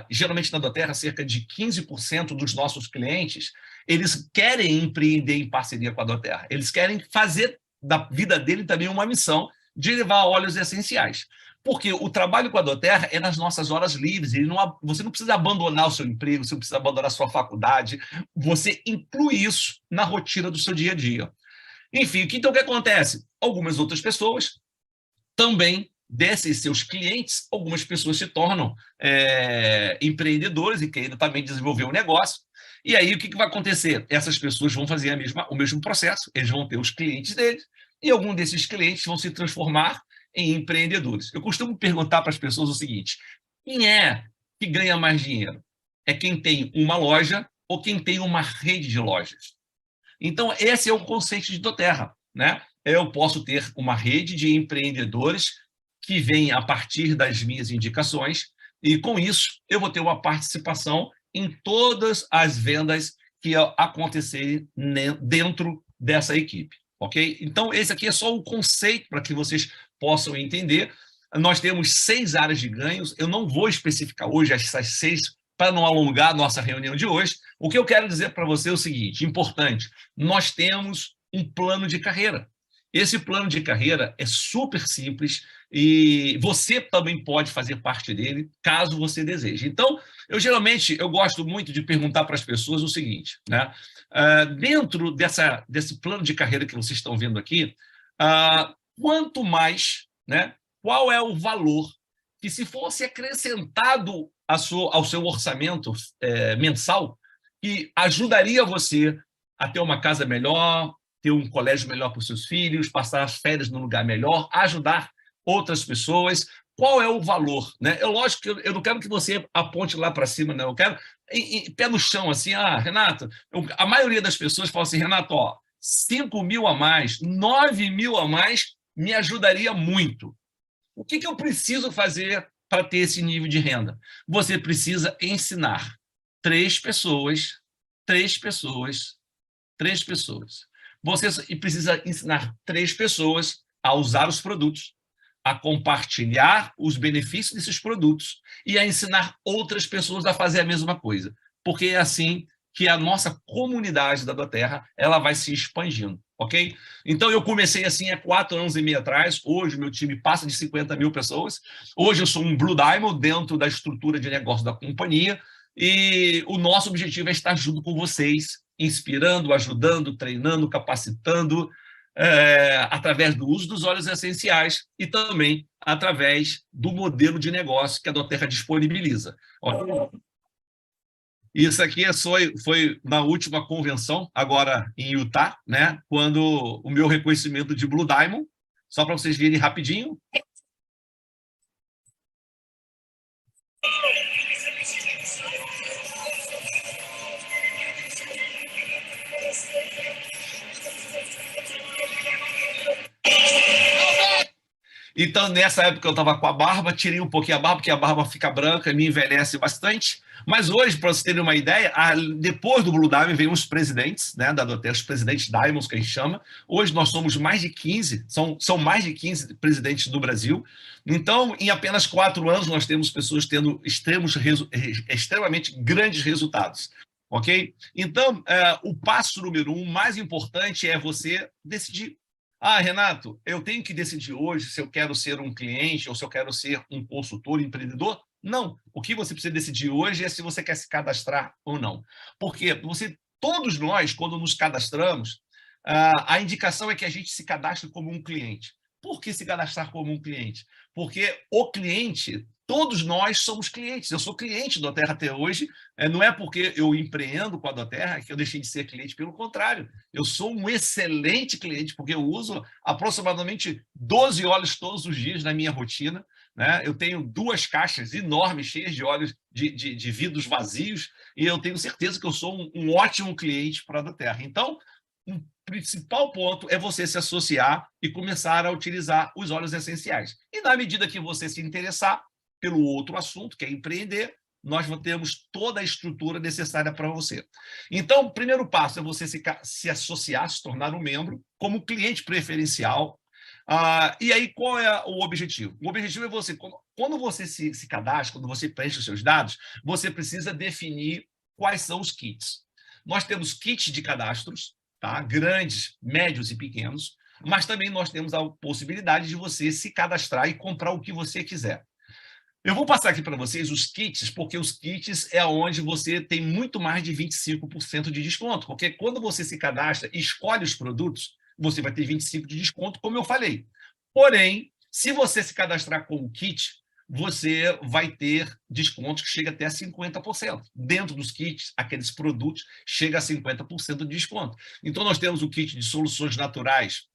Speaker 2: geralmente na doTERRA, cerca de 15% dos nossos clientes, eles querem empreender em parceria com a doTERRA. Eles querem fazer da vida dele também uma missão de levar óleos essenciais. Porque o trabalho com a doTERRA é nas nossas horas livres. Você não precisa abandonar o seu emprego, você não precisa abandonar a sua faculdade. Você inclui isso na rotina do seu dia a dia. Enfim, então o que acontece? Algumas outras pessoas também, desses seus clientes, algumas pessoas se tornam empreendedores e querem também desenvolver um negócio. E aí, o que vai acontecer? Essas pessoas vão fazer o mesmo processo, eles vão ter os clientes deles, e alguns desses clientes vão se transformar em empreendedores. Eu costumo perguntar para as pessoas o seguinte: quem é que ganha mais dinheiro? É quem tem uma loja ou quem tem uma rede de lojas? Então, esse é o conceito de doTERRA, né? Eu posso ter uma rede de empreendedores que vem a partir das minhas indicações e, com isso, eu vou ter uma participação em todas as vendas que acontecerem dentro dessa equipe, ok? Então, esse aqui é só o conceito para que vocês possam entender. Nós temos 6 áreas de ganhos. Eu não vou especificar hoje essas 6 para não alongar a nossa reunião de hoje. O que eu quero dizer para você é o seguinte, importante: nós temos um plano de carreira. Esse plano de carreira é super simples e você também pode fazer parte dele, caso você deseje. Então, eu gosto muito de perguntar para as pessoas o seguinte, né? Dentro desse plano de carreira que vocês estão vendo aqui, quanto mais, né? Qual é o valor que, se fosse acrescentado ao seu orçamento mensal, que ajudaria você a ter uma casa melhor, ter um colégio melhor para os seus filhos, passar as férias num lugar melhor, ajudar outras pessoas? Qual é o valor? Né? Lógico que eu não quero que você aponte lá para cima, não. Eu quero pé no chão, assim, Renato, a maioria das pessoas fala assim, Renato, 5 mil a mais, 9 mil a mais me ajudaria muito. O que eu preciso fazer para ter esse nível de renda? Você precisa ensinar 3 pessoas. Você precisa ensinar 3 pessoas a usar os produtos, a compartilhar os benefícios desses produtos e a ensinar outras pessoas a fazer a mesma coisa. Porque é assim que a nossa comunidade da doTERRA ela vai se expandindo, ok? Então, eu comecei assim há 4 anos e meio atrás. Hoje, meu time passa de 50 mil pessoas. Hoje, eu sou um Blue Diamond dentro da estrutura de negócio da companhia e o nosso objetivo é estar junto com vocês, inspirando, ajudando, treinando, capacitando, através do uso dos óleos essenciais e também através do modelo de negócio que a doTERRA disponibiliza. Isso aqui foi na última convenção, agora em Utah, né? Quando o meu reconhecimento de Blue Diamond, só para vocês verem rapidinho. Então, nessa época, eu estava com a barba, tirei um pouquinho a barba, porque a barba fica branca e me envelhece bastante. Mas hoje, para vocês terem uma ideia, depois do Blue Diamond vem os presidentes, né, da doTERRA, os presidentes Diamonds, que a gente chama. Hoje nós somos mais de 15, são mais de 15 presidentes do Brasil. Então, em apenas 4 anos, nós temos pessoas tendo extremamente grandes resultados. Ok? Então, o passo número 1 mais importante é você decidir. Renato, eu tenho que decidir hoje se eu quero ser um cliente ou se eu quero ser um consultor, empreendedor? Não. O que você precisa decidir hoje é se você quer se cadastrar ou não. Porque todos nós, quando nos cadastramos, a indicação é que a gente se cadastre como um cliente. Por que se cadastrar como um cliente? Porque o cliente, todos nós somos clientes. Eu sou cliente do doTERRA até hoje. Não é porque eu empreendo com a doTERRA que eu deixei de ser cliente. Pelo contrário, eu sou um excelente cliente, porque eu uso aproximadamente 12 óleos todos os dias na minha rotina. Né? Eu tenho 2 caixas enormes, cheias de óleos de vidros vazios, e eu tenho certeza que eu sou um ótimo cliente para a doTERRA. Então, o principal ponto é você se associar e começar a utilizar os óleos essenciais. E na medida que você se interessar pelo outro assunto, que é empreender, nós temos toda a estrutura necessária para você. Então, o primeiro passo é você se associar, se tornar um membro, como cliente preferencial. E aí, qual é o objetivo? O objetivo é você, quando você se cadastra, quando você preenche os seus dados, você precisa definir quais são os kits. Nós temos kits de cadastros, tá? Grandes, médios e pequenos, mas também nós temos a possibilidade de você se cadastrar e comprar o que você quiser. Eu vou passar aqui para vocês os kits, porque os kits é onde você tem muito mais de 25% de desconto, porque quando você se cadastra e escolhe os produtos, você vai ter 25% de desconto, como eu falei. Porém, se você se cadastrar com o kit, você vai ter descontos que chega até 50%. Dentro dos kits, aqueles produtos, chega a 50% de desconto. Então, nós temos o kit de soluções naturais,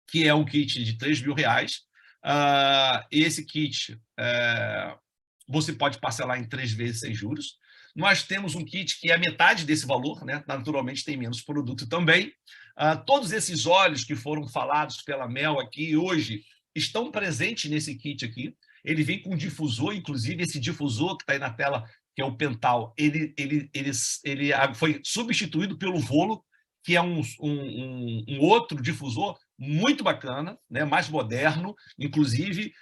Speaker 2: que é um kit de R$ 3.000. Esse kit você pode parcelar em 3 vezes sem juros. Nós temos um kit que é a metade desse valor, né? Naturalmente tem menos produto também. Todos esses óleos que foram falados pela Mel aqui hoje estão presentes nesse kit aqui. Ele vem com difusor, inclusive esse difusor que está aí na tela, que é o Pental, ele foi substituído pelo Volo, que é um outro difusor muito bacana, né, mais moderno, inclusive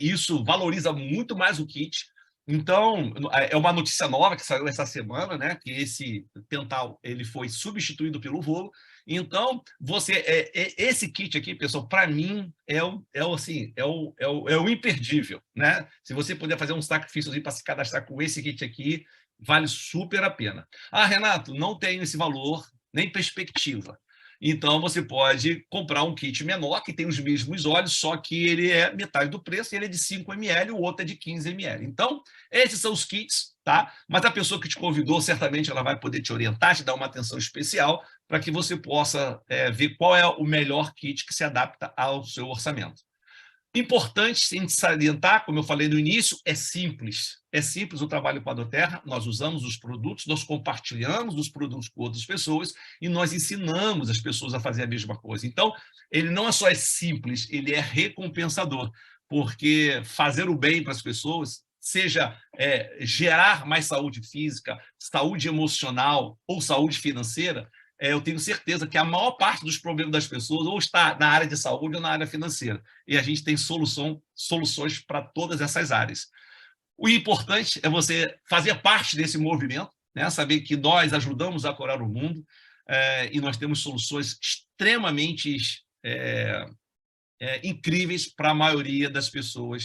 Speaker 2: isso valoriza muito mais o kit. Então, é uma notícia nova que saiu essa semana, né, que esse Pental ele foi substituído pelo Volo. Então, esse kit aqui, pessoal, para mim é o imperdível, né? Se você puder fazer um sacrifício para se cadastrar com esse kit aqui, vale super a pena. Renato, não tenho esse valor, nem perspectiva. Então, você pode comprar um kit menor, que tem os mesmos óleos, só que ele é metade do preço, ele é de 5 ml, o outro é de 15 ml. Então, esses são os kits, tá? Mas a pessoa que te convidou, certamente, ela vai poder te orientar, te dar uma atenção especial, para que você possa ver qual é o melhor kit que se adapta ao seu orçamento. Importante sim, salientar, como eu falei no início, é simples. É simples o trabalho com a Doterra, nós usamos os produtos, nós compartilhamos os produtos com outras pessoas e nós ensinamos as pessoas a fazer a mesma coisa. Então, ele não só é simples, ele é recompensador, porque fazer o bem para as pessoas, seja gerar mais saúde física, saúde emocional ou saúde financeira, eu tenho certeza que a maior parte dos problemas das pessoas ou está na área de saúde ou na área financeira. E a gente tem soluções para todas essas áreas. O importante é você fazer parte desse movimento, né? Saber que nós ajudamos a curar o mundo e nós temos soluções extremamente incríveis para a maioria das pessoas